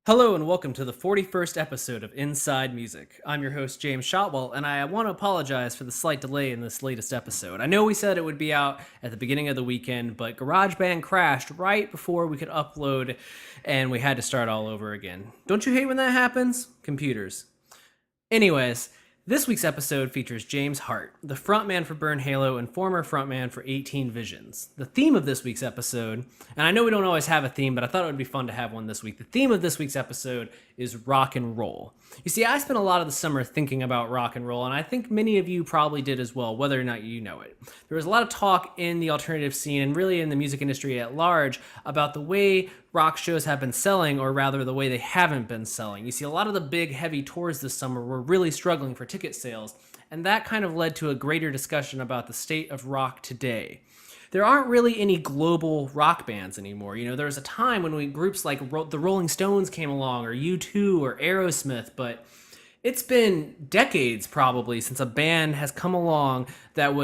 Hello and welcome to the 41st episode of Inside Music. I'm your host, James Shotwell, and I want to apologize for the slight delay in this latest episode. I know we said it would be out at the beginning of the weekend, but GarageBand crashed right before we could upload, and we had to start all over again. Don't you hate when that happens? Computers. Anyways, this week's episode features James Hart, the frontman for Burn Halo and former frontman for 18 Visions. The theme of this week's episode, and I know we don't always have a theme, but I thought it would be fun to have one this week. The theme of this week's episode is rock and roll. You see, I spent a lot of the summer thinking about rock and roll, and I think many of you probably did as well, whether or not you know it. There was a lot of talk in the alternative scene and really in the music industry at large about the way rock shows have been selling, or rather the way they haven't been selling. You see, a lot of the big heavy tours this summer were really struggling for ticket sales, and that kind of led to a greater discussion about the state of rock today. There aren't really any global rock bands anymore. You know, there was a time when groups like the Rolling Stones came along, or U2 or Aerosmith, but it's been decades probably since a band has come along that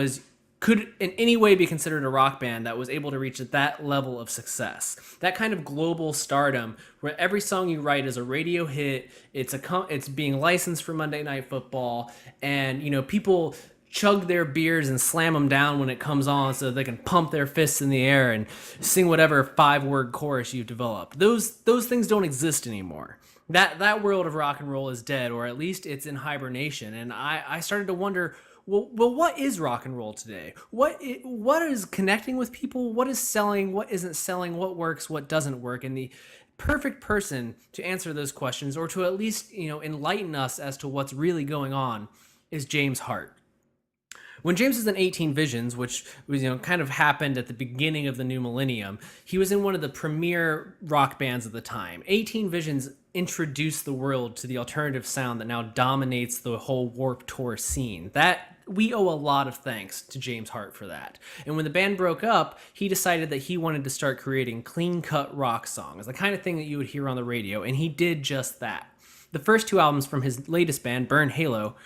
could in any way be considered a rock band that was able to reach that level of success. That kind of global stardom where every song you write is a radio hit, it's being licensed for Monday Night Football, and people chug their beers and slam them down when it comes on so they can pump their fists in the air and sing whatever 5-word chorus you've developed. Those things don't exist anymore. That world of rock and roll is dead, or at least it's in hibernation. And I started to wonder, well, what is rock and roll today? What is connecting with people? What is selling? What isn't selling? What works? What doesn't work? And the perfect person to answer those questions, or to at least enlighten us as to what's really going on, is James Hart. When James was in 18 Visions, which was kind of happened at the beginning of the new millennium, he was in one of the premier rock bands of the time. 18 Visions introduced the world to the alternative sound that now dominates the whole Warped Tour scene. That we owe a lot of thanks to James Hart for that. And when the band broke up, he decided that he wanted to start creating clean-cut rock songs, the kind of thing that you would hear on the radio, and he did just that. The first two albums from his latest band, Burn Halo,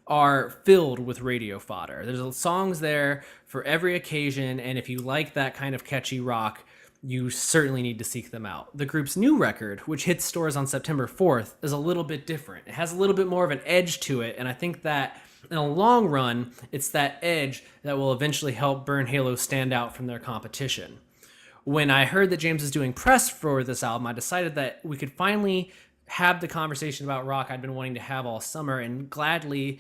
are filled with radio fodder. There's songs there for every occasion, and if you like that kind of catchy rock, you certainly need to seek them out. The group's new record, which hits stores on September 4th, is a little bit different. It has a little bit more of an edge to it, and I think that in the long run, it's that edge that will eventually help Burn Halo stand out from their competition. When I heard that James was doing press for this album, I decided that we could finally have the conversation about rock I'd been wanting to have all summer, and gladly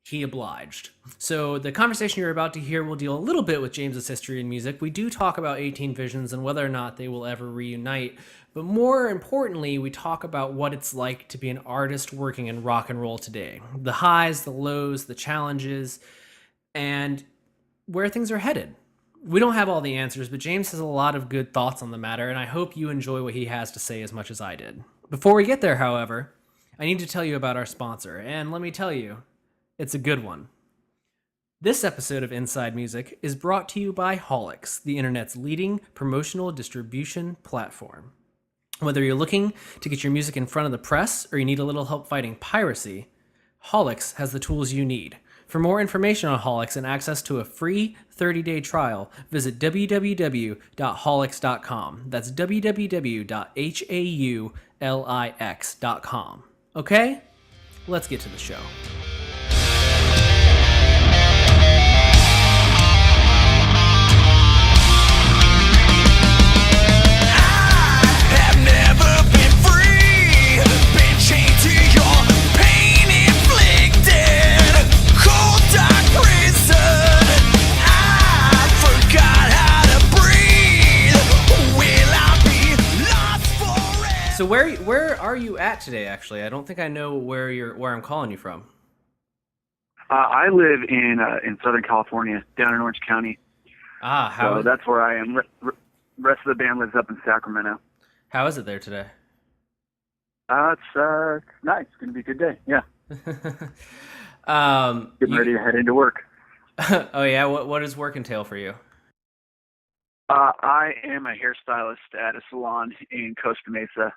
he obliged. So the conversation you're about to hear will deal a little bit with James's history in music. We do talk about 18 Visions and whether or not they will ever reunite, but more importantly, we talk about what it's like to be an artist working in rock and roll today. The highs, the lows, the challenges, and where things are headed. We don't have all the answers, but James has a lot of good thoughts on the matter, and I hope you enjoy what he has to say as much as I did. Before we get there, however, I need to tell you about our sponsor, and let me tell you, it's a good one. This episode of Inside Music is brought to you by Holics, the internet's leading promotional distribution platform. Whether you're looking to get your music in front of the press or you need a little help fighting piracy, Holics has the tools you need. For more information on Holics and access to a free 30-day trial, visit www.holics.com. That's www.haulics.com. Okay? Let's get to the show. So where are you at today? Actually, I don't think I know where I'm calling you from. I live in Southern California, down in Orange County. So that's where I am. Rest of the band lives up in Sacramento. How is it there today? It's nice. It's gonna be a good day. Yeah. Getting ready to head into work. Oh yeah, what does work entail for you? I am a hairstylist at a salon in Costa Mesa.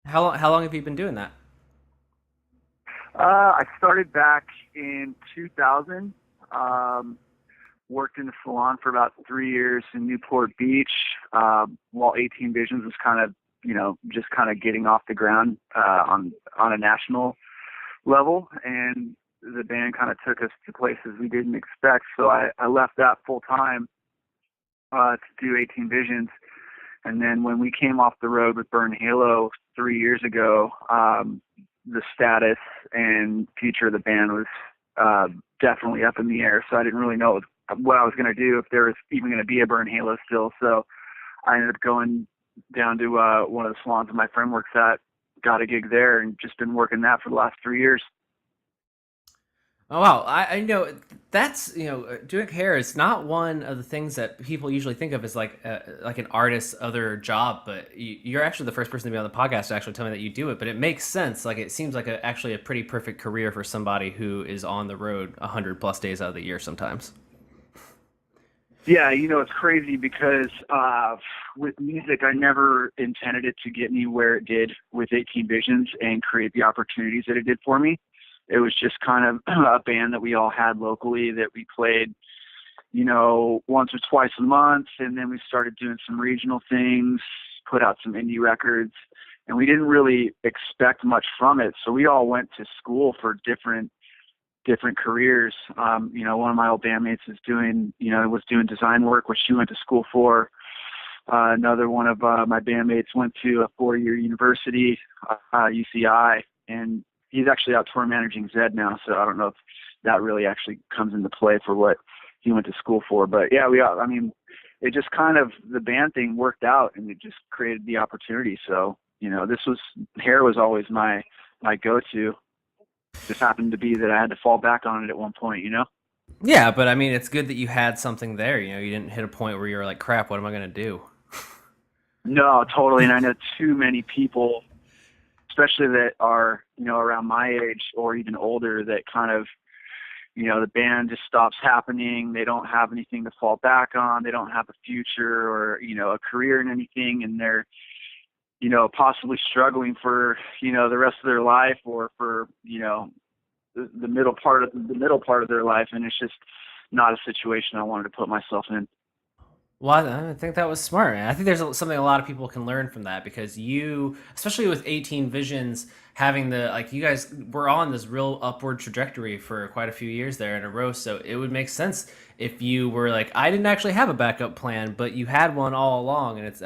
How long have you been doing that? I started back in 2000. Worked in the salon for about 3 years in Newport Beach, while 18 Visions was kind of just kind of getting off the ground on a national level, and the band kind of took us to places we didn't expect. So I left that full time to do 18 Visions. And then when we came off the road with Burn Halo 3 years ago, the status and future of the band was definitely up in the air. So I didn't really know what I was going to do, if there was even going to be a Burn Halo still. So I ended up going down to one of the salons that my friend works at, got a gig there, and just been working that for the last 3 years. Oh wow, I know that's doing hair is not one of the things that people usually think of as like an artist's other job, but you're actually the first person to be on the podcast to actually tell me that you do it. But it makes sense. Like, it seems like actually a pretty perfect career for somebody who is on the road 100+ days out of the year sometimes. Yeah, it's crazy because with music, I never intended it to get me where it did with 18 Visions and create the opportunities that it did for me. It was just kind of a band that we all had locally that we played, once or twice a month. And then we started doing some regional things, put out some indie records, and we didn't really expect much from it. So we all went to school for different careers. One of my old bandmates was doing design work, which she went to school for. Another one of my bandmates went to a 4-year university, UCI, and he's actually out tour managing Zed now. So I don't know if that really actually comes into play for what he went to school for. But yeah, it just kind of, the band thing worked out, and it just created the opportunity. So, hair was always my go-to. Just happened to be that I had to fall back on it at one point, Yeah, but I mean, it's good that you had something there. You didn't hit a point where you were like, crap, what am I going to do? No, totally. And I know too many people, especially that are, around my age or even older, that kind of, the band just stops happening. They don't have anything to fall back on. They don't have a future or, a career in anything. And they're, possibly struggling for, the rest of their life, or for, the middle part of their life. And it's just not a situation I wanted to put myself in. Well, I think that was smart. I think there's something a lot of people can learn from that, because you, especially with 18 Visions, having you guys were on this real upward trajectory for quite a few years there in a row. So it would make sense if you were like, I didn't actually have a backup plan, but you had one all along. And it's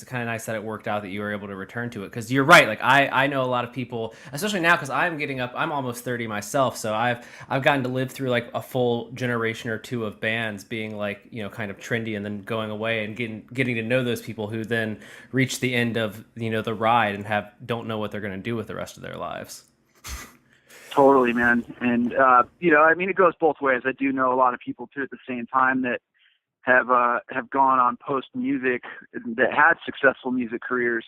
kind of nice that it worked out that you were able to return to it. Cause you're right. Like I know a lot of people, especially now, cause I'm almost 30 myself. So I've gotten to live through like a full generation or two of bands being like, kind of trendy and then going away, and getting to know those people who then reach the end of, the ride and don't know what they're going to do with the rest of their lives. Totally, man. And, it goes both ways. I do know a lot of people too at the same time that have gone on post music, that had successful music careers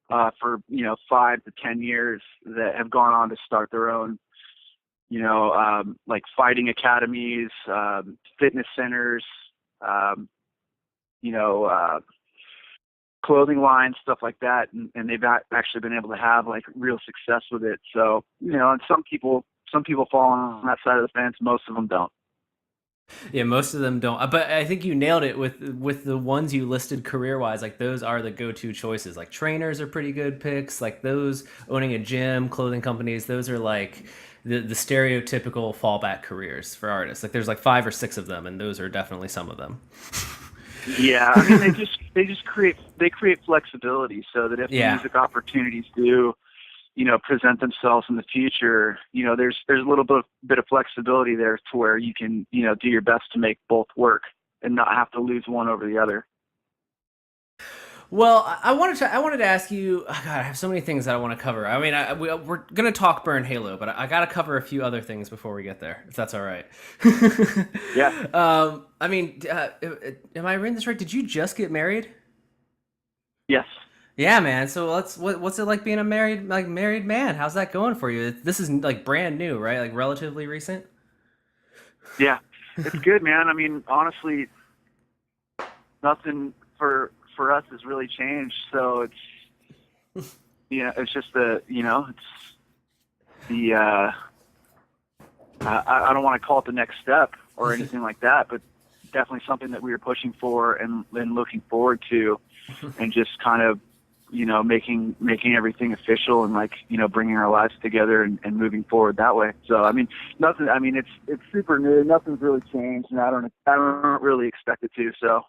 for 5 to 10 years, that have gone on to start their own, like fighting academies, fitness centers, clothing lines, stuff like that, and they've actually been able to have like real success with it. So, and some people fall on that side of the fence. Most of them don't. Yeah, most of them don't. But I think you nailed it with the ones you listed career-wise. Like, those are the go-to choices. Like, trainers are pretty good picks. Like, those, owning a gym, clothing companies, those are like the stereotypical fallback careers for artists. Like, there's like 5 or 6 of them, and those are definitely some of them. Yeah, they create flexibility, so that if the music opportunities do, present themselves in the future, there's a little bit of flexibility there to where you can, do your best to make both work and not have to lose one over the other. Well, I wanted to ask you. Oh God, I have so many things that I want to cover. I mean, we're gonna talk Burn Halo, but I got to cover a few other things before we get there, if that's all right. Yeah. Am I reading this right? Did you just get married? Yes. Yeah, man. So what's it like being a married man? How's that going for you? This is like brand new, right? Like relatively recent. Yeah, it's good, man. I mean, honestly, nothing for us has really changed. So it's, it's just I don't want to call it the next step or anything like that, but definitely something that we were pushing for and looking forward to, and just kind of, making everything official and like, bringing our lives together and moving forward that way. So, I mean, nothing, I mean, it's super new. Nothing's really changed, and I don't really expect it to. So.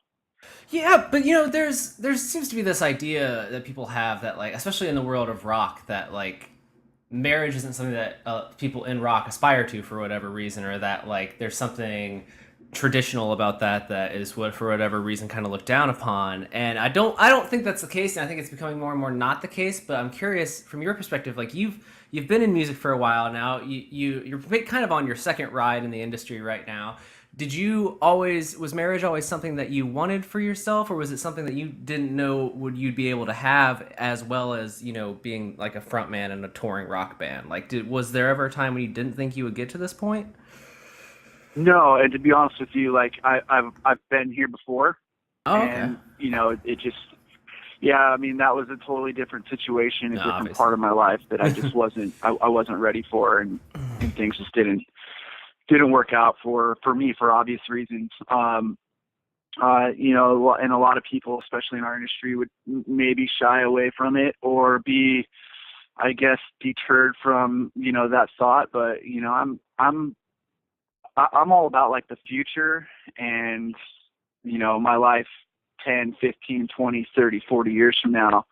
Yeah, but there seems to be this idea that people have that, like, especially in the world of rock, that like marriage isn't something that people in rock aspire to for whatever reason, or that like there's something traditional about that is what for whatever reason kind of looked down upon. And I don't think that's the case, and I think it's becoming more and more not the case. But I'm curious from your perspective, like you've been in music for a while now. You're kind of on your second ride in the industry right now. Was marriage always something that you wanted for yourself, or was it something that you didn't know you'd be able to have, as well as, being like a frontman in a touring rock band? Like, was there ever a time when you didn't think you would get to this point? No, and to be honest with you, like I've been here before, Oh, okay. and it just, yeah, I mean, that was a totally different situation, a different Obviously. part of my life that I just wasn't I wasn't ready for, and things just didn't work out for me for obvious reasons. And a lot of people, especially in our industry, would maybe shy away from it or be, I guess, deterred from, that thought. But, I'm all about like the future and, my life 10, 15, 20, 30, 40 years from now,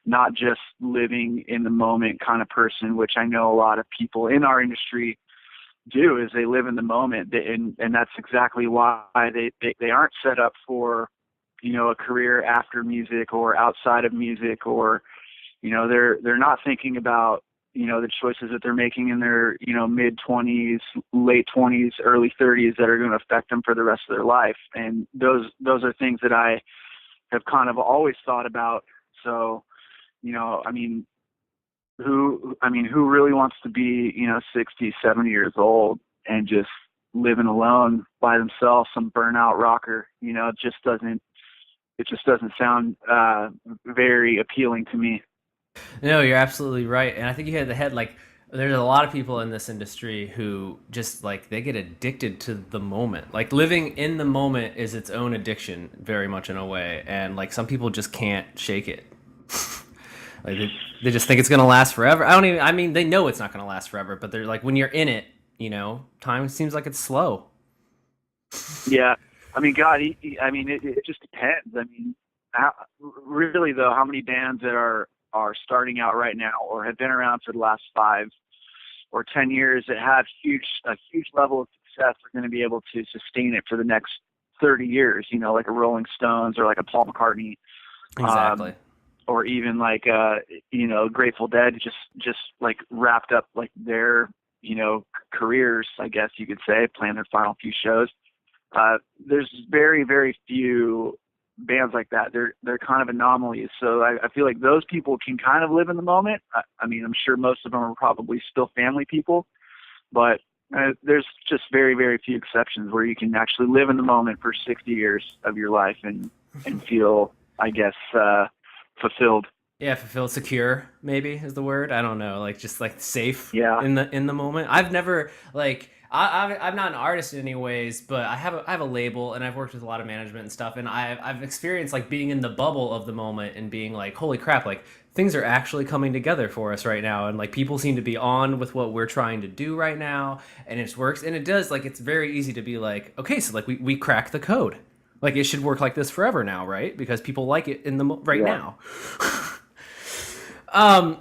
not just living in the moment kind of person, which I know a lot of people in our industry do, is they live in the moment, and that's exactly why they aren't set up for a career after music or outside of music, or they're not thinking about the choices that they're making in their mid 20s, late 20s, early 30s that are going to affect them for the rest of their life. And those are things that I have kind of always thought about. So who really wants to be, 60, 70 years old and just living alone by themselves, some burnout rocker? It just doesn't sound very appealing to me. No, you're absolutely right. And I think you hit the head. Like, there's a lot of people in this industry who just like they get addicted to the moment. Like, living in the moment is its own addiction, very much in a way. And like some people just can't shake it. Like they just think it's gonna last forever. I mean, they know it's not gonna last forever, but they're like, when you're in it, time seems like it's slow. Yeah, I mean, God, it just depends. I mean, really though, how many bands that are starting out right now or have been around for the last 5 or 10 years that have a huge level of success are going to be able to sustain it for the next 30 years? Like a Rolling Stones or like a Paul McCartney. Exactly. Or even like Grateful Dead just like wrapped up like their careers, I guess you could say, playing their final few shows. There's very, very few bands like that. They're kind of anomalies. So I feel like those people can kind of live in the moment. I mean, I'm sure most of them are probably still family people, but there's just very, very few exceptions where you can actually live in the moment for 60 years of your life and feel, I guess, fulfilled. Yeah, fulfilled, secure, maybe is the word. I don't know, like just like safe. Yeah. In the moment. I've never like I'm not an artist in any ways, but I have a label, and I've worked with a lot of management and stuff, and I've experienced like being in the bubble of the moment and being like, holy crap, like things are actually coming together for us right now, and like people seem to be on with what we're trying to do right now, and it works, and it does. Like, it's very easy to be like, okay, so like we cracked the code. Like, it should work like this forever now, right? Because people like it in the right now. I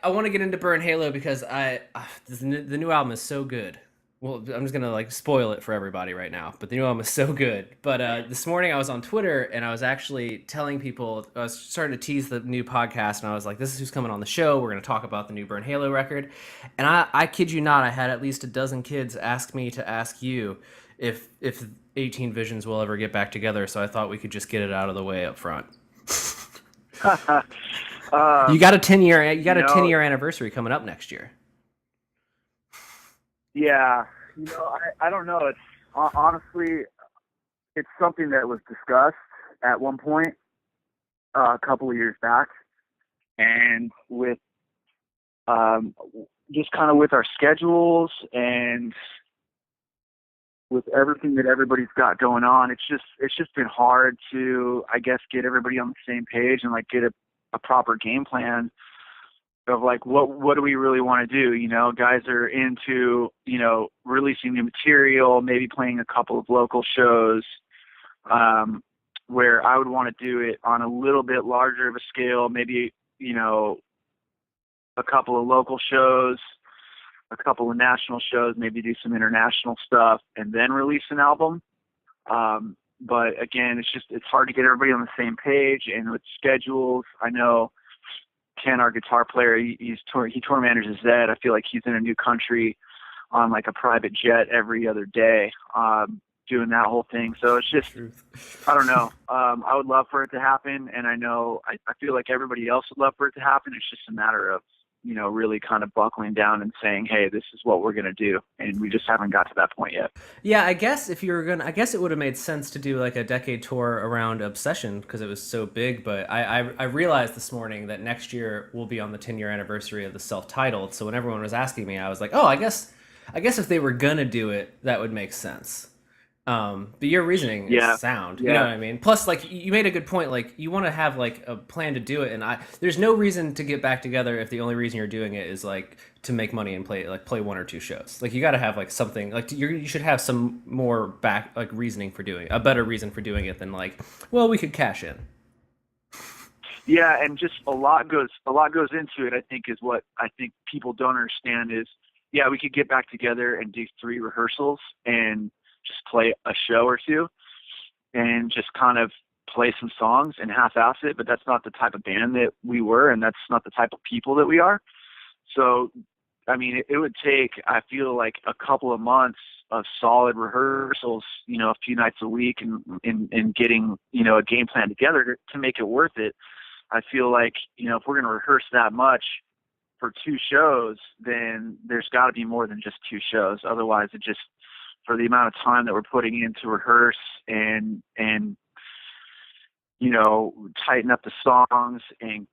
want to get into Burn Halo because the new album is so good. Well, I'm just gonna like spoil it for everybody right now, but the new album is so good. But this morning I was on Twitter and I was actually telling people, I was starting to tease the new podcast, and I was like, "This is who's coming on the show. We're gonna talk about the new Burn Halo record." And I kid you not, I had at least a dozen kids ask me to ask you if 18 Visions will ever get back together. So I thought we could just get it out of the way up front. You got a 10-year anniversary coming up next year. Yeah, I don't know. It's honestly, it's something that was discussed at one point a couple of years back, and with just kind of with our schedules and with everything that everybody's got going on, it's just been hard to, I guess, get everybody on the same page and like get a proper game plan of like what do we really want to do. Guys are into releasing new material, maybe playing a couple of local shows, where I would want to do it on a little bit larger of a scale, maybe a couple of local shows, a couple of national shows, maybe do some international stuff, and then release an album. But again, it's hard to get everybody on the same page, and with schedules. I know Ken, our guitar player, he tour manages Zed. I feel like he's in a new country on like a private jet every other day, doing that whole thing. So it's just, I don't know. I would love for it to happen, and I know I feel like everybody else would love for it to happen. It's just a matter of really kind of buckling down and saying, hey, this is what we're going to do. And we just haven't got to that point yet. Yeah, I guess I guess it would have made sense to do like a decade tour around Obsession because it was so big. But I realized this morning that next year will be on the 10-year anniversary of the self-titled. So when everyone was asking me, I was like, oh, I guess if they were going to do it, that would make sense. But your reasoning is sound. You know what I mean? Plus, like, you made a good point. Like, you want to have like a plan to do it, and there's no reason to get back together if the only reason you're doing it is like to make money and play 1 or 2 shows. Like, you got to have like something. Like, you should have some more reasoning for doing a better reason for doing it than like, well, we could cash in. Yeah, and just a lot goes into it. I think is what I think people don't understand is, yeah, we could get back together and do 3 rehearsals and just play a show or 2 and just kind of play some songs and half-ass it, but that's not the type of band that we were, and that's not the type of people that we are. So, I mean, it would take, I feel like, a couple of months of solid rehearsals, a few nights a week and getting, a game plan together to make it worth it. I feel like, if we're going to rehearse that much for 2 shows, then there's got to be more than just 2 shows. Otherwise, it just, for the amount of time that we're putting in to rehearse and tighten up the songs and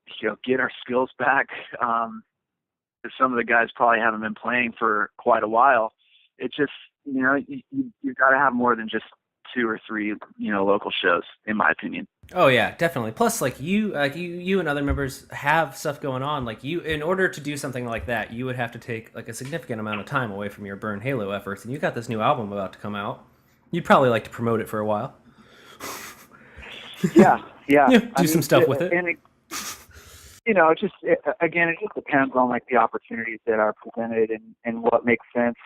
get our skills back. Some of the guys probably haven't been playing for quite a while. It just you've got to have more than just 2 or 3 local shows, in my opinion. Oh yeah, definitely. Plus, like you and other members have stuff going on. Like in order to do something like that, you would have to take like a significant amount of time away from your Burn Halo efforts. And you got this new album about to come out. You'd probably like to promote it for a while. Yeah. Do some stuff with it. And it just depends on like the opportunities that are presented and what makes sense,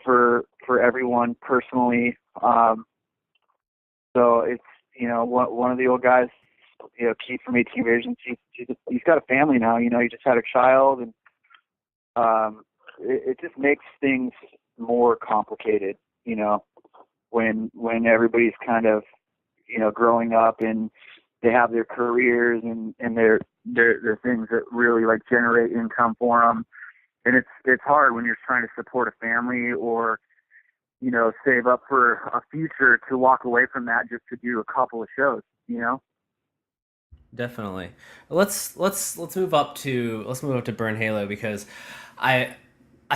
for everyone personally. So it's, one of the old guys, Keith from 18 Visions, he's got a family now, he just had a child, and it just makes things more complicated, when everybody's kind of, growing up and they have their careers and their things that really like generate income for them. And it's hard when you're trying to support a family or, save up for a future to walk away from that just to do a couple of shows, Definitely. Let's move up to Burn Halo, because I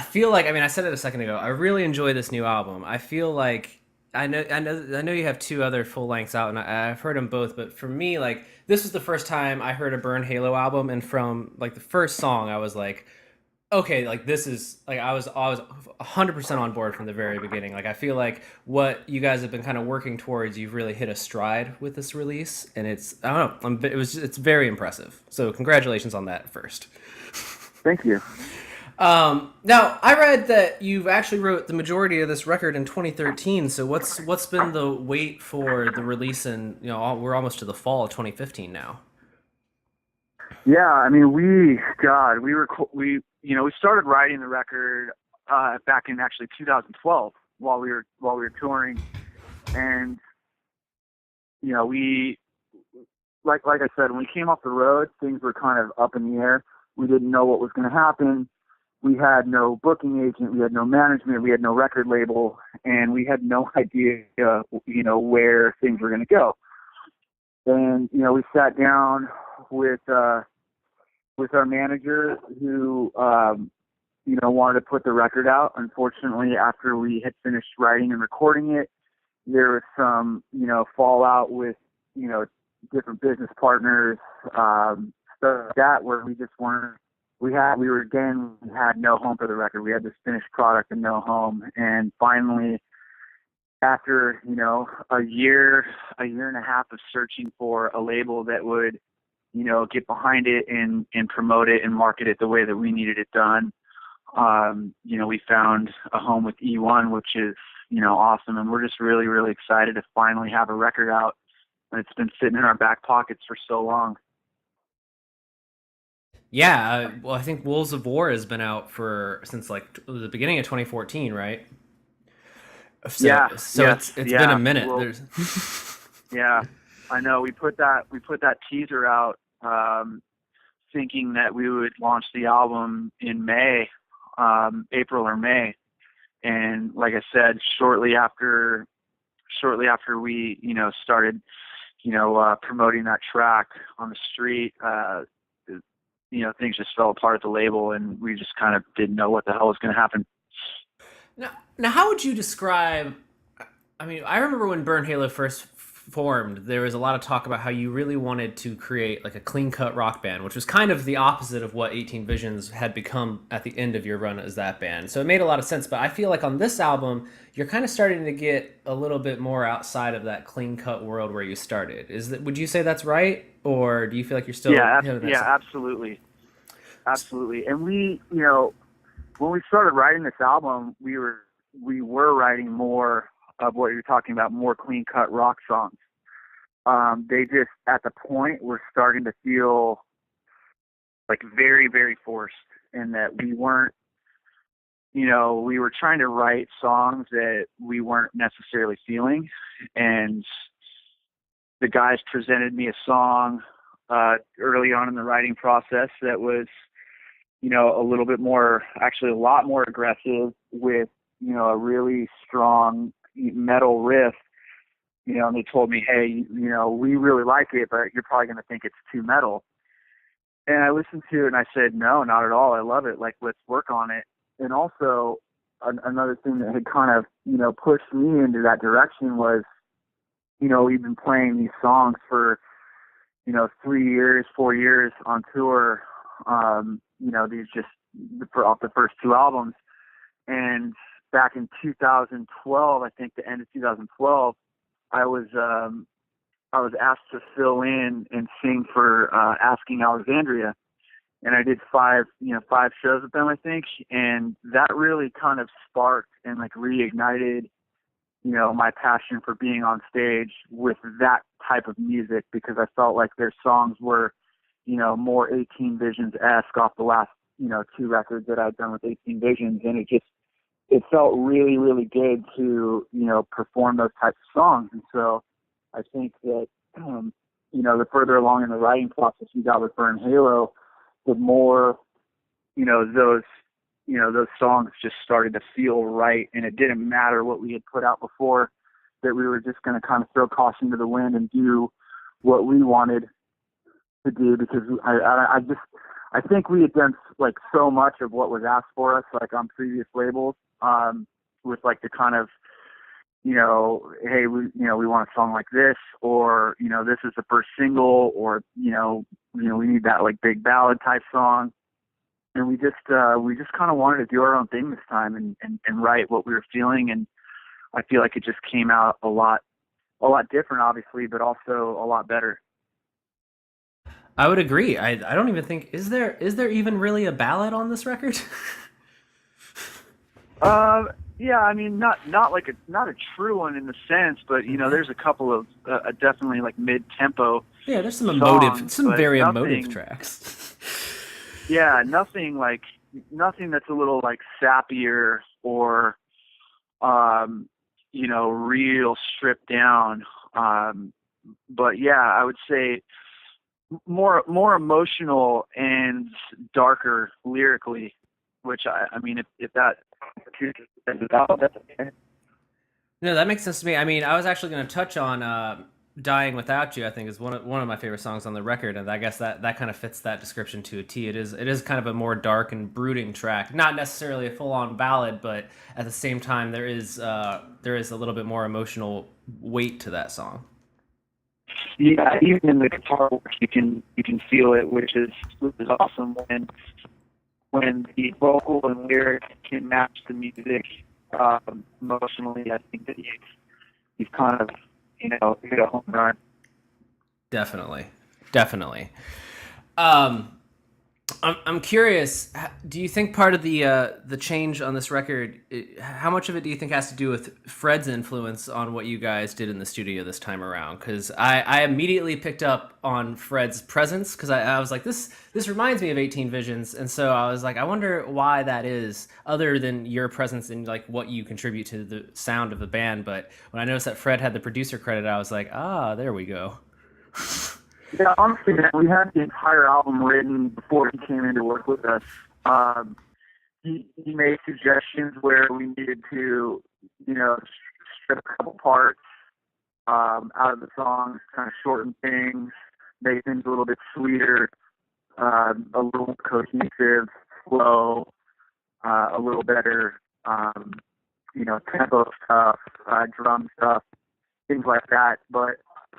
feel like, I mean, I said it a second ago, I really enjoy this new album. I feel like I know you have 2 other full lengths out, and I've heard them both, but for me, like, this was the first time I heard a Burn Halo album, and from like the first song I was like, okay, like this is like I was 100% on board from the very beginning. Like, I feel like what you guys have been kind of working towards, you've really hit a stride with this release, and it's very impressive. So congratulations on that first. Thank you. Now, I read that you've actually wrote the majority of this record in 2013. So what's been the wait for the release in, we're almost to the fall of 2015 now. Yeah, I mean, we started writing the record back in actually 2012 while we were touring, and we like I said, when we came off the road, things were kind of up in the air. We didn't know what was going to happen. We had no booking agent, we had no management, we had no record label, and we had no idea, where things were going to go. And we sat down with our manager, who wanted to put the record out. Unfortunately, after we had finished writing and recording it, there was some fallout with different business partners, stuff like that, where we just weren't. We had no home for the record. We had this finished product and no home, and finally, after a year and a half of searching for a label that would get behind it and promote it and market it the way that we needed it done, we found a home with E1, which is awesome, and we're just really, really excited to finally have a record out. And it's been sitting in our back pockets for so long. Yeah, well, I think Wolves of War has been out since like the beginning of 2014, right? So, Yeah, so yes, it's been yeah. a minute. Well, yeah, I know. We put that teaser out, thinking that we would launch the album in May, April or May, and like I said, shortly after we started promoting that track on the street, things just fell apart at the label, and we just kind of didn't know what the hell was going to happen. Now, how would you describe? I mean, I remember when Burn Halo first formed, there was a lot of talk about how you really wanted to create like a clean-cut rock band, which was kind of the opposite of what 18 Visions had become at the end of your run as that band. So it made a lot of sense. But I feel like on this album, you're kind of starting to get a little bit more outside of that clean-cut world where you started. Would you say that's right, or do you feel like you're still? Yeah, absolutely. And we, when we started writing this album, we were writing more of what you're talking about, more clean-cut rock songs. They just, at the point, were starting to feel like very, very forced, in that we weren't, we were trying to write songs that we weren't necessarily feeling. And the guys presented me a song early on in the writing process that was, a little bit more, actually a lot more aggressive, with, a really strong metal riff, and they told me, hey, we really like it, but you're probably going to think it's too metal. And I listened to it and I said, no, not at all. I love it. Like, let's work on it. And also another thing that had kind of, pushed me into that direction was, we've been playing these songs for, 3 years, 4 years on tour, these just off the first two albums. And back in 2012, I think the end of 2012, I was asked to fill in and sing for Asking Alexandria, and I did five shows with them, I think, and that really kind of sparked and like reignited, my passion for being on stage with that type of music, because I felt like their songs were, more 18 Visions-esque off the last, two records that I'd done with 18 Visions, and it felt really, really good to, perform those types of songs. And so I think that, the further along in the writing process we got with Burn Halo, the more, those songs just started to feel right. And it didn't matter what we had put out before, that we were just going to kind of throw caution to the wind and do what we wanted to do, because I think we had done like so much of what was asked for us, like on previous labels, with like the kind of, hey, we want a song like this, or, this is the first single, or, we need that like big ballad type song. And we just kind of wanted to do our own thing this time and write what we were feeling. And I feel like it just came out a lot different, obviously, but also a lot better. I would agree. I don't even think, is there even really a ballad on this record? Yeah, I mean, not a true one in the sense, but there's a couple of definitely like mid-tempo. Yeah, there's some very emotive tracks. Yeah, nothing that's a little like sappier or real stripped down. But yeah, I would say more emotional and darker lyrically, which I mean, if that, that's okay. No, that makes sense to me. I mean, I was actually going to touch on "Dying Without You." I think is one of my favorite songs on the record, and I guess that kind of fits that description to a T. It is kind of a more dark and brooding track, not necessarily a full on ballad, but at the same time there is a little bit more emotional weight to that song. Yeah, even in the guitar work, you can feel it, which is awesome when the vocal and lyric can match the music emotionally. I think that you've kind of hit a home run. Definitely. I'm curious. Do you think part of the change on this record, how much of it do you think has to do with Fred's influence on what you guys did in the studio this time around? Because I immediately picked up on Fred's presence, because I was like, this reminds me of 18 Visions, and so I was like, I wonder why that is, other than your presence and like what you contribute to the sound of the band. But when I noticed that Fred had the producer credit, I was like, there we go. Yeah, honestly, man, we had the entire album written before he came in to work with us. He made suggestions where we needed to, strip a couple parts out of the song, kind of shorten things, make things a little bit sweeter, a little cohesive, flow, a little better, tempo stuff, drum stuff, things like that. But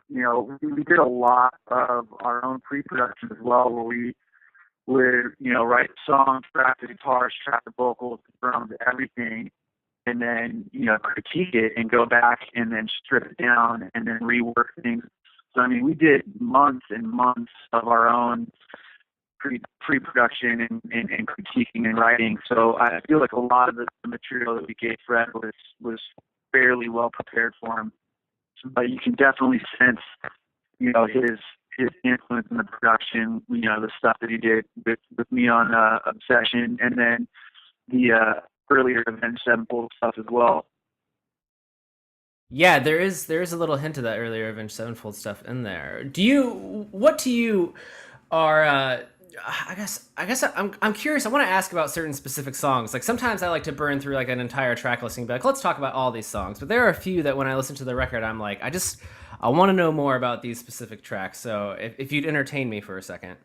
we did a lot of our own pre-production as well, where we would, write songs, track the guitars, track the vocals, the drums, everything, and then, critique it and go back and then strip it down and then rework things. So, I mean, we did months and months of our own pre-production and critiquing and writing. So I feel like a lot of the material that we gave Fred was fairly well prepared for him. But you can definitely sense, his influence in the production, the stuff that he did with me on Obsession, and then the earlier Avenged Sevenfold stuff as well. Yeah, there is a little hint of that earlier Avenged Sevenfold stuff in there. What to you are I guess I'm curious. I want to ask about certain specific songs. Like sometimes I like to burn through like an entire track listing, but like, let's talk about all these songs. But there are a few that when I listen to the record, I'm like, I want to know more about these specific tracks. So if you'd entertain me for a second,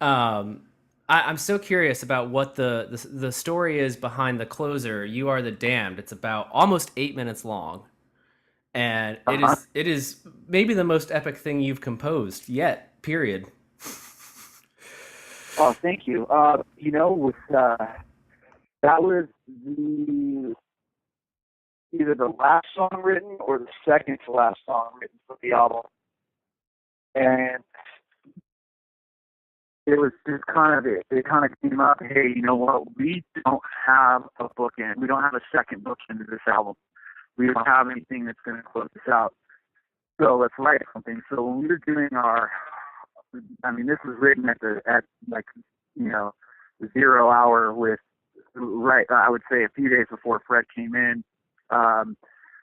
I'm so curious about what the story is behind the closer. You Are the Damned. It's about almost 8 minutes long, and it is maybe the most epic thing you've composed yet. Period. Oh, thank you. With that was either the last song written or the second to last song written for the album, and it was just it kind of came up. Hey, you know what? We don't have a bookend. We don't have a second bookend to this album. We don't have anything that's going to close this out. So let's write something. So when we were doing this was written at 0 hour I would say a few days before Fred came in.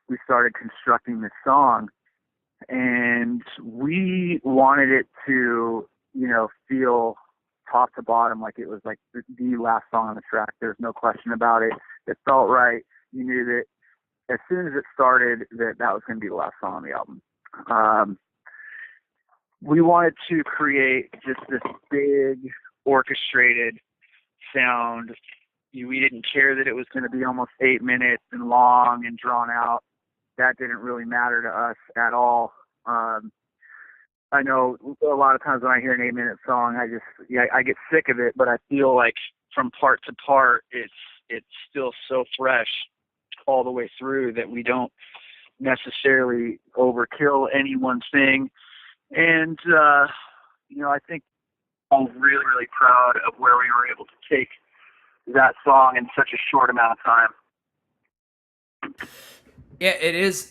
We started constructing this song, and we wanted it to, feel top to bottom like it was like the last song on the track. There's no question about it. It felt right. You knew that as soon as it started that was going to be the last song on the album. We wanted to create just this big orchestrated sound. We didn't care that it was going to be almost 8 minutes and long and drawn out. That didn't really matter to us at all. I know a lot of times when I hear an 8-minute song, I get sick of it, but I feel like from part to part, it's still so fresh all the way through that we don't necessarily overkill any one thing. And, I think I'm really, really proud of where we were able to take that song in such a short amount of time. Yeah, it is.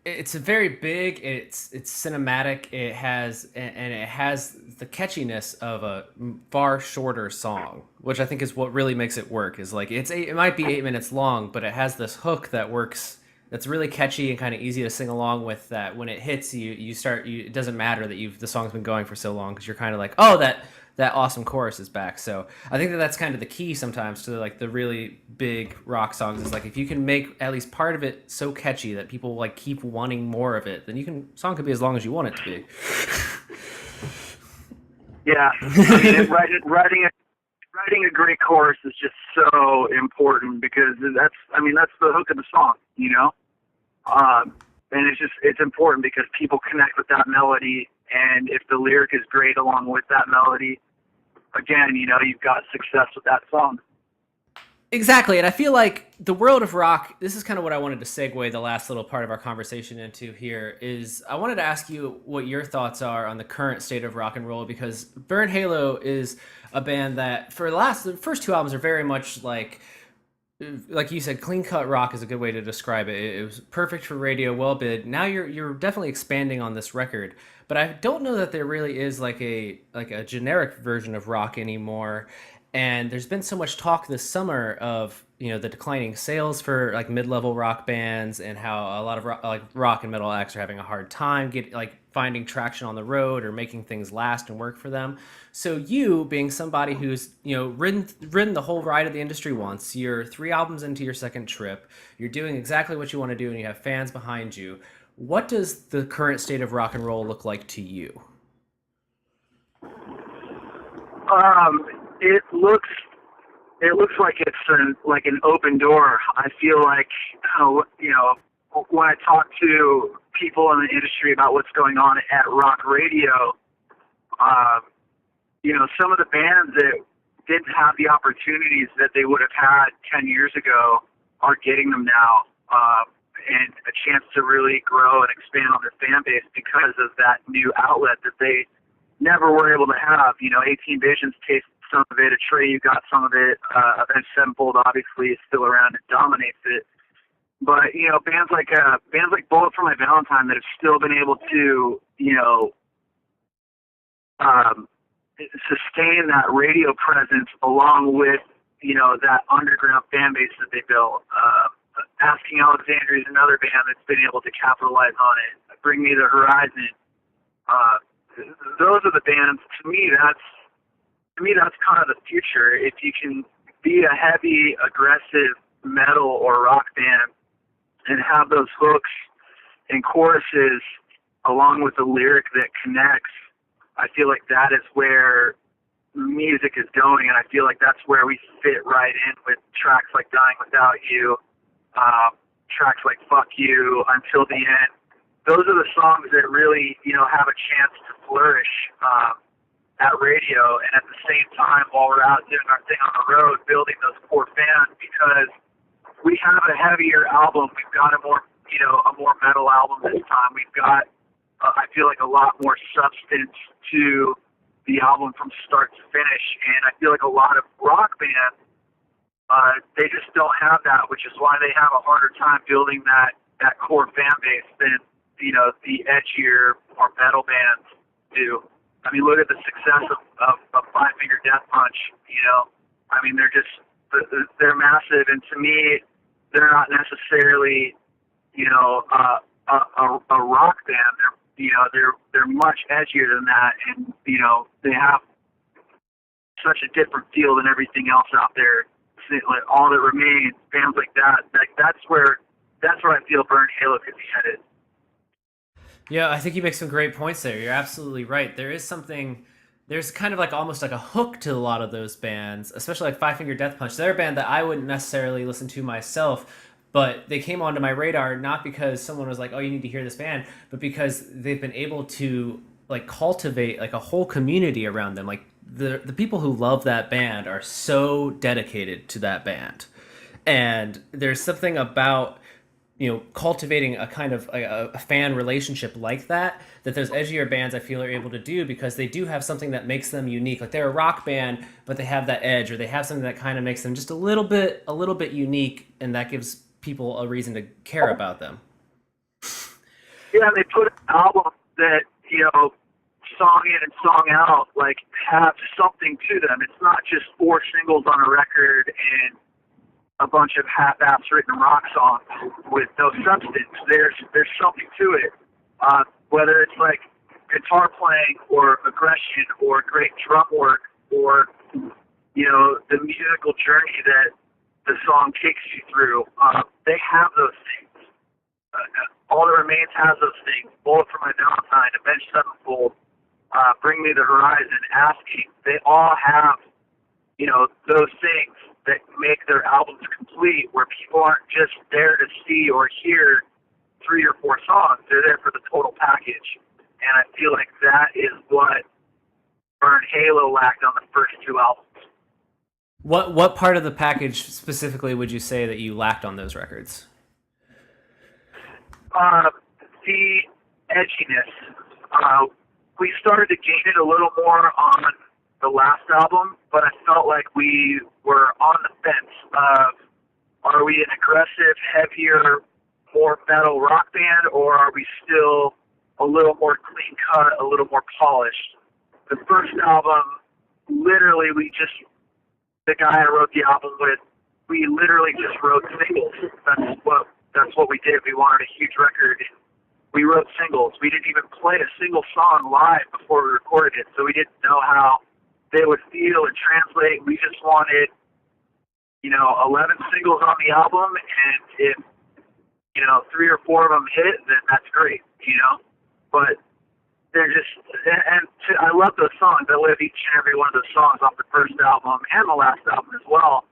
It's a very big. It's cinematic. It has the catchiness of a far shorter song, which I think is what really makes it work. Is like it might be 8 minutes long, but it has this hook that works. That's really catchy and kind of easy to sing along with. That when it hits you start. It doesn't matter that the song's been going for so long because you're kind of like, oh, that awesome chorus is back. So I think that's kind of the key sometimes to like the really big rock songs is like if you can make at least part of it so catchy that people like keep wanting more of it, then song could be as long as you want it to be. Yeah, I mean, writing a great chorus is just so important because that's the hook of the song, And it's important because people connect with that melody, and if the lyric is great along with that melody, again, you've got success with that song. Exactly, and I feel like the world of rock, this is kind of what I wanted to segue the last little part of our conversation into here, is I wanted to ask you what your thoughts are on the current state of rock and roll, because Burn Halo is a band that for the first two albums are very much like you said, clean cut rock is a good way to describe it. It was perfect for radio, well bid. Now you're definitely expanding on this record, but I don't know that there really is like a generic version of rock anymore. And there's been so much talk this summer of the declining sales for like mid-level rock bands, and how a lot of rock and metal acts are having a hard time finding traction on the road or making things last and work for them. So you, being somebody who's ridden the whole ride of the industry once, you're 3 albums into your second trip, you're doing exactly what you want to do, and you have fans behind you. What does the current state of rock and roll look like to you? It looks like it's an open door. I feel like when I talk to people in the industry about what's going on at rock radio, some of the bands that didn't have the opportunities that they would have had 10 years ago are getting them now, and a chance to really grow and expand on their fan base because of that new outlet that they never were able to have. 18 Visions tasted some of it, Atreyu got some of it, Avenged Sevenfold obviously is still around and dominates it. But, bands like Bullet for My Valentine that have still been able to, sustain that radio presence along with, that underground fan base that they built. Asking Alexandria is another band that's been able to capitalize on it. Bring Me the Horizon. Those are the bands. To me, that's kind of the future. If you can be a heavy, aggressive metal or rock band and have those hooks and choruses along with the lyric that connects, I feel like that is where music is going, and I feel like that's where we fit right in with tracks like Dying Without You, tracks like Fuck You, Until the End. Those are the songs that really, have a chance to flourish at radio, and at the same time, while we're out doing our thing on the road, building those core fans, because we have a heavier album. We've got a more metal album this time. We've got, I feel like, a lot more substance to the album from start to finish, and I feel like a lot of rock bands, they just don't have that, which is why they have a harder time building that core fan base than, the edgier or metal bands do. I mean, look at the success of Five Finger Death Punch. They're massive, and to me, they're not necessarily, a rock band. They're much edgier than that, and they have such a different feel than everything else out there. Like All That Remains, bands like that. That's where I feel Burn Halo could be headed. Yeah, I think you make some great points there. You're absolutely right. There's kind of like almost like a hook to a lot of those bands, especially like Five Finger Death Punch. They're a band that I wouldn't necessarily listen to myself, but they came onto my radar not because someone was like, "Oh, you need to hear this band," but because they've been able to like cultivate like a whole community around them. Like the people who love that band are so dedicated to that band, and there's something about cultivating a kind of a fan relationship like that those edgier bands I feel are able to do, because they do have something that makes them unique. Like they're a rock band, but they have that edge, or they have something that kind of makes them just a little bit unique, and that gives people a reason to care about them. Yeah, they put an album that, song in and song out, like, have something to them. It's not just 4 singles on a record and a bunch of half-ass written rock songs with no substance. There's something to it. Whether it's like guitar playing or aggression or great drum work or, the musical journey that the song takes you through, they have those things. All That Remains has those things. Bullet for My Valentine, Avenged Sevenfold, Bring Me the Horizon, Asking. They all have, those things that make their albums complete, where people aren't just there to see or hear 3 or 4 songs. They're there for the total package. And I feel like that is what Burn Halo lacked on the first 2 albums. What part of the package specifically would you say that you lacked on those records? The edginess. We started to gain it a little more on the last album, but I felt like we were on the fence of, are we an aggressive, heavier, more metal rock band, or are we still a little more clean cut, a little more polished? The first album, literally, the guy I wrote the album with, we literally just wrote singles. That's what we did. We wanted a huge record. We wrote singles. We didn't even play a single song live before we recorded it, so we didn't know how they would feel and translate. We just wanted, 11 singles on the album, and if, 3 or 4 of them hit, then that's great, But they're just, I love those songs. I live each and every one of those songs off the first album and the last album as well.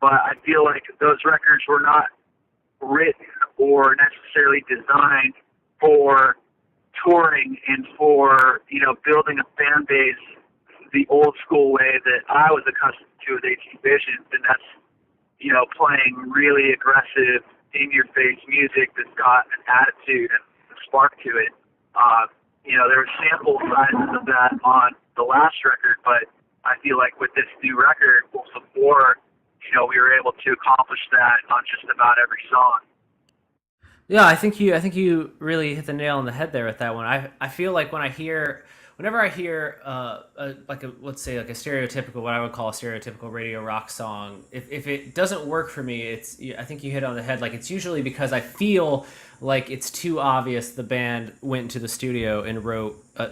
But I feel like those records were not written or necessarily designed for touring and for, building a fan base the old school way that I was accustomed to with 18 Visions. And that's, playing really aggressive, in-your-face music that's got an attitude and a spark to it. There were sample sizes of that on the last record, but I feel like with this new record, before, we were able to accomplish that on just about every song. Yeah, I think you really hit the nail on the head there with that one. I feel like whenever I hear let's say a stereotypical, what I would call a stereotypical radio rock song, if it doesn't work for me, I think you hit on the head. Like, it's usually because I feel like it's too obvious the band went into the studio and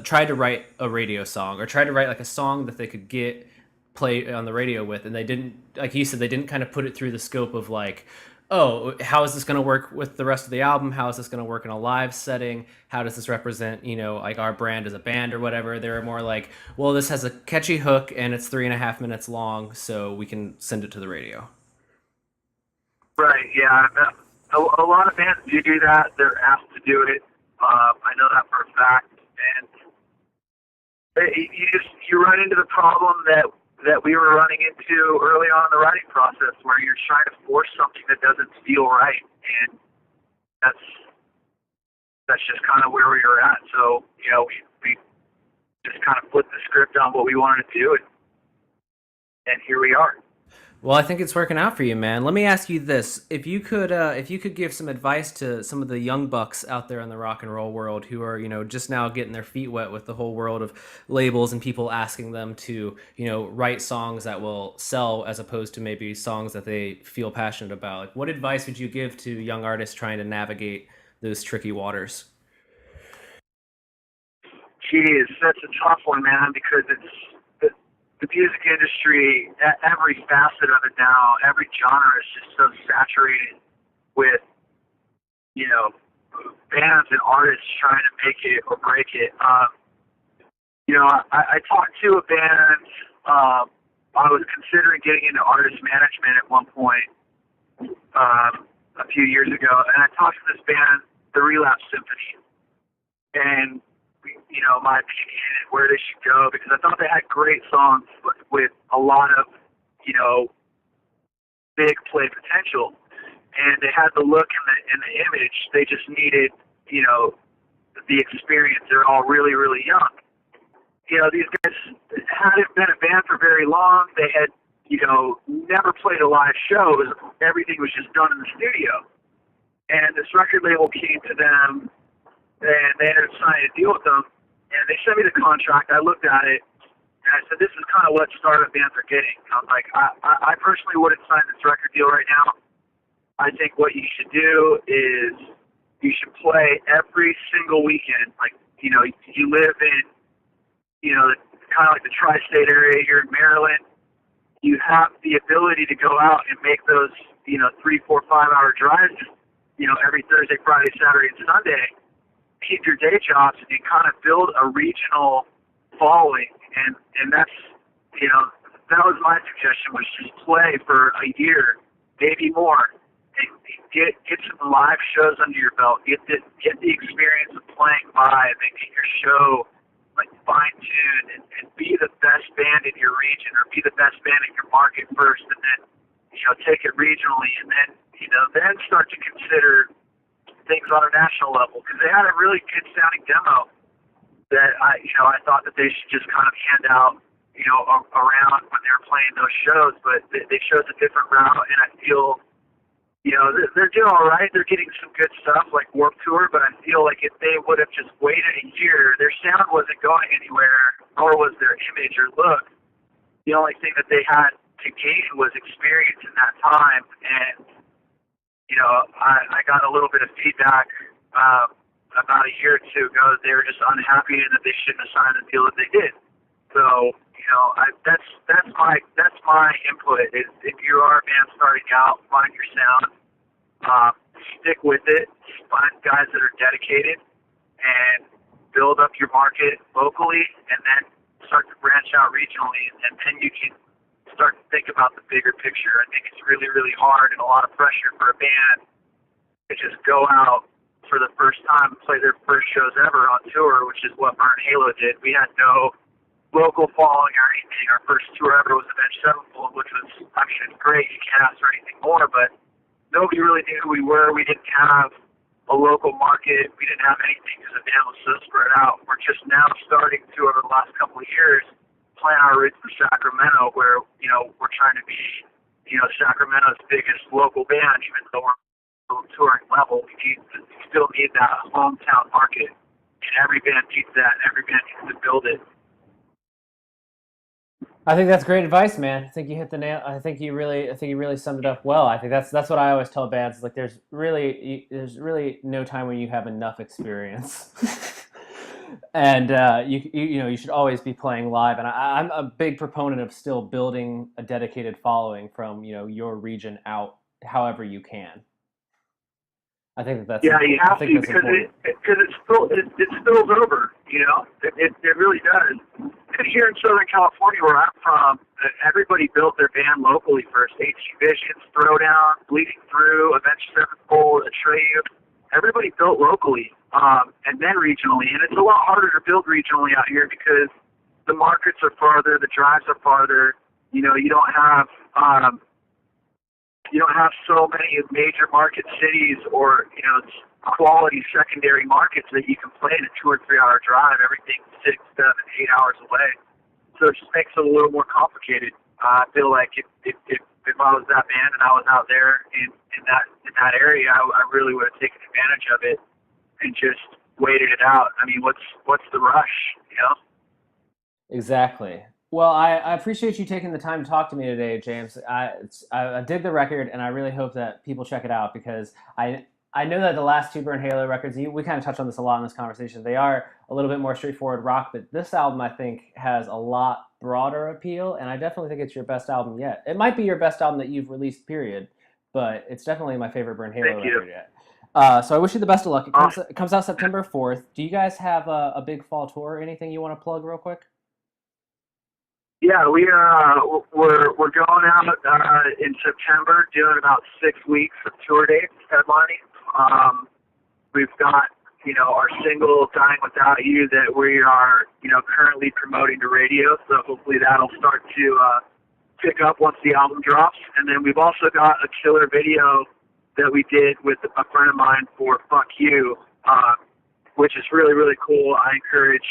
tried to write a radio song, or tried to write like a song that they could get play on the radio with, and they didn't, like you said, they didn't kind of put it through the scope of like, oh, how is this going to work with the rest of the album? How is this going to work in a live setting? How does this represent, like our brand as a band or whatever? They're more like, well, this has a catchy hook and it's 3.5 minutes long, so we can send it to the radio. Right, yeah. A lot of bands do that. They're asked to do it. I know that for a fact. And you run into the problem that we were running into early on in the writing process, where you're trying to force something that doesn't feel right, and that's just kind of where we were at. So, we just kind of flipped the script on what we wanted to do, and here we are. Well, I think it's working out for you, man. Let me ask you this: if you could give some advice to some of the young bucks out there in the rock and roll world who are, just now getting their feet wet with the whole world of labels and people asking them to, write songs that will sell as opposed to maybe songs that they feel passionate about, like, what advice would you give to young artists trying to navigate those tricky waters? Geez, that's a tough one, man, because the music industry, every facet of it now, every genre is just so saturated with, bands and artists trying to make it or break it. I talked to a band. I was considering getting into artist management at one point a few years ago, and I talked to this band, the Relapse Symphony, and my opinion and where they should go, because I thought they had great songs with a lot of, big play potential, and they had the look and the image. They just needed, the experience. They're all really, really young. These guys hadn't been a band for very long. They had, never played a live show. Everything was just done in the studio. And this record label came to them, and they ended up signing a deal with them. And they sent me the contract. I looked at it, and I said, this is kind of what startup bands are getting. I'm like, I personally wouldn't sign this record deal right now. I think what you should do is you should play every single weekend. Like, you live in, kind of like the tri-state area here in Maryland. You have the ability to go out and make those, 3, 4, 5-hour drives, every Thursday, Friday, Saturday, and Sunday. Keep your day jobs and kind of build a regional following, and that's, that was my suggestion, was just play for a year, maybe more, get some live shows under your belt. Get the experience of playing live and get your show like fine tuned and be the best band in your region or be the best band in your market first, and then take it regionally, and then start to consider things on a national level, because they had a really good sounding demo that I thought that they should just kind of hand out around when they were playing those shows, but they chose a different route, and I feel they're doing all right. They're getting some good stuff like Warped Tour, but I feel like if they would have just waited a year, their sound wasn't going anywhere, nor was their image or look. The only thing that they had to gain was experience in that time, and I got a little bit of feedback about a year or two ago that they were just unhappy and that they shouldn't have signed the deal that they did. So that's my input. Is if you are a band starting out, find your sound, stick with it, find guys that are dedicated, and build up your market locally, and then start to branch out regionally, and then you can start to think about the bigger picture. I think it's really, really hard and a lot of pressure for a band to just go out for the first time and play their first shows ever on tour, which is what Burn Halo did. We had no local following or anything. Our first tour ever was Avenged Sevenfold, which was, it's great. You can't ask for anything more, but nobody really knew who we were. We didn't have a local market. We didn't have anything because the band was so spread out. We're just now starting to, over the last couple of years, plan our roots for Sacramento, where, we're trying to be, Sacramento's biggest local band, even though we're touring level. We still need that hometown market, and every band needs that, and every band needs to build it. I think that's great advice, man. I think you hit the nail. I think you really summed it up well. I think that's what I always tell bands. Like, there's really no time when you have enough experience, and you should always be playing live. And I'm a big proponent of still building a dedicated following from your region out, however you can. I think that's you have to, because it spills over. It really does. And here in Southern California, where I'm from, everybody built their band locally first. 18 Visions, Throwdown, Bleeding Through, Avenged Sevenfold, Atreyu. Everybody built locally, and then regionally. And it's a lot harder to build regionally out here because the markets are farther, the drives are farther. You don't have so many major market cities or quality secondary markets that you can play in a 2 or 3 hour drive. Everything's 6, 7, 8 hours away, so it just makes it a little more complicated. I feel like if I was that band and I was out there in that area, I really would have taken advantage of it and just waited it out. What's the rush? Exactly. Well, I appreciate you taking the time to talk to me today, James. I dig the record, and I really hope that people check it out, because I know that the last 2 Burn Halo records, we kind of touched on this a lot in this conversation, they are a little bit more straightforward rock, but this album, I think, has a lot broader appeal, and I definitely think it's your best album yet. It might be your best album that you've released, period, but it's definitely my favorite Burn Halo record yet. So I wish you the best of luck. It comes out September 4th. Do you guys have a big fall tour or anything you want to plug real quick? Yeah, we're going out in September, doing about 6 weeks of tour dates, headlining. We've got our single "Dying Without You" that we are currently promoting to radio, so hopefully that'll start to pick up once the album drops. And then we've also got a killer video that we did with a friend of mine for "Fuck You," which is really, really cool. I encourage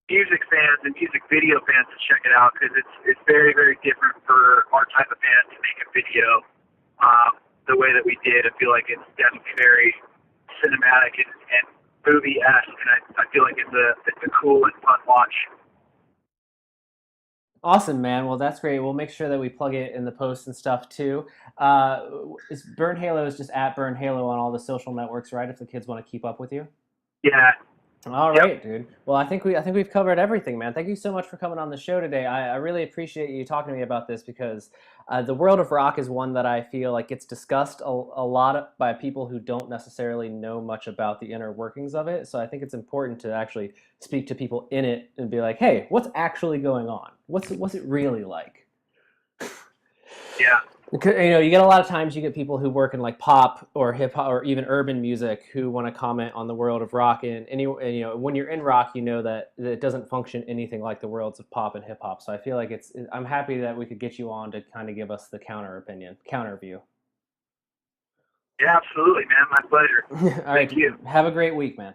music fans and music video fans to check it out, because it's very, very different for our type of band to make a video the way that we did. I feel like it's definitely very cinematic and movie-esque, and I feel like it's a cool and fun watch. Awesome, man. Well, that's great. We'll make sure that we plug it in the post and stuff too. Burn Halo is just at Burn Halo on all the social networks, right? If the kids want to keep up with you. Yeah. All right, dude. Well, I think we've covered everything, man. Thank you so much for coming on the show today. I really appreciate you talking to me about this, because the world of rock is one that I feel like gets discussed a lot by people who don't necessarily know much about the inner workings of it. So I think it's important to actually speak to people in it and be like, hey, what's actually going on? What's it really like? Yeah. You get a lot of times you get people who work in like pop or hip hop or even urban music who want to comment on the world of rock. And when you're in rock, you know that it doesn't function anything like the worlds of pop and hip hop. So I feel like I'm happy that we could get you on to kind of give us the counter view. Yeah, absolutely, man. My pleasure. All right. Thank you. Have a great week, man.